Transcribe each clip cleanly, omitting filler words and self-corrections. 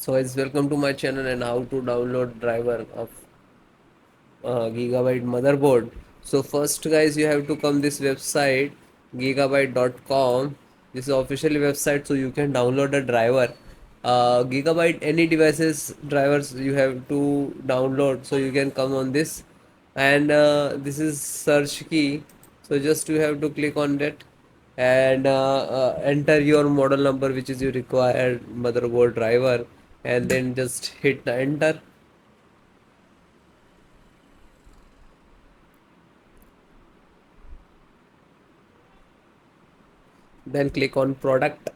So guys, welcome to my channel and how to download driver of Gigabyte motherboard. So first guys, you have to come this website gigabyte.com. This is official website, so you can download a driver. Gigabyte any devices drivers you have to download, so you can come on this, and this is search key. So just you have to click on that and enter your model number, which is your required motherboard driver, and then just hit the enter. Then click on product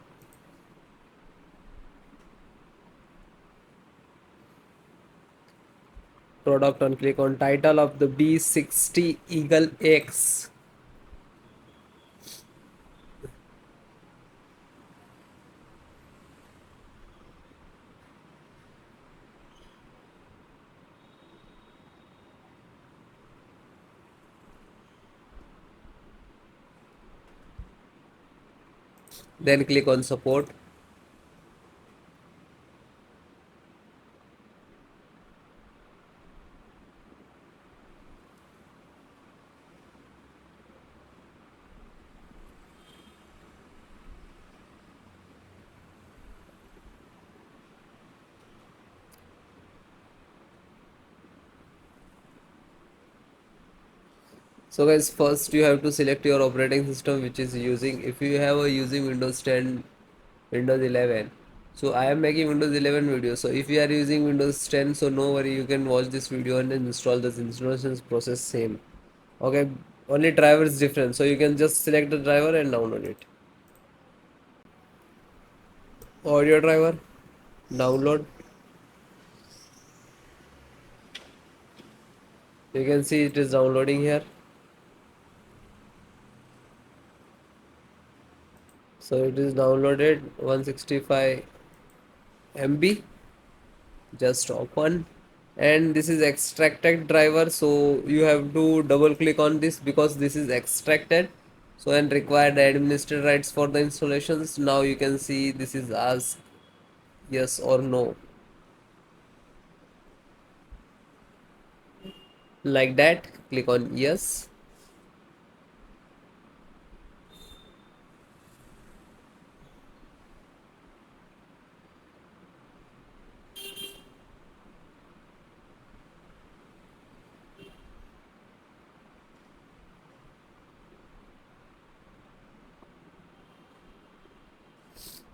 and click on title of the B60 Eagle X. Then click on support. So guys, first you have to select your operating system which is using. If you have a using Windows 10, Windows 11, so I am making Windows 11 video. So if you are using Windows 10, so no worry, you can watch this video and then install this installation process same. Okay, only driver is different, so you can just select the driver and download it. Audio driver, download. You can see it is downloading here. So it is downloaded 165 MB. Just open, and this is extracted driver, so you have to double click on this because this is extracted. So and required administrator rights for the installations. Now you can see this is ask yes or no, like that. Click on yes.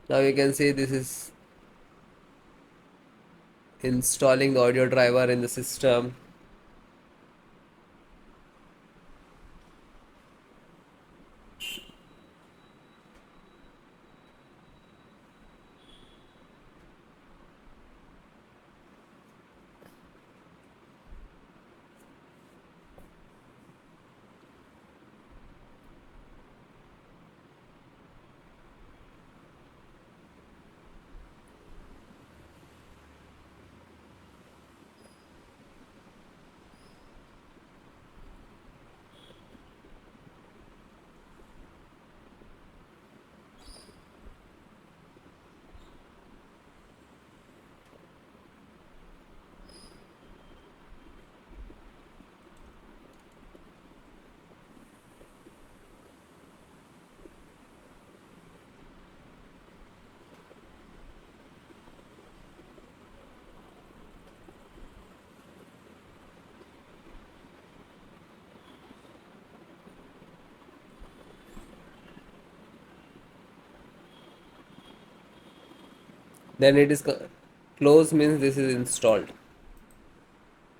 Now you can see this is installing the audio driver in the system. Then it is close, means this is installed.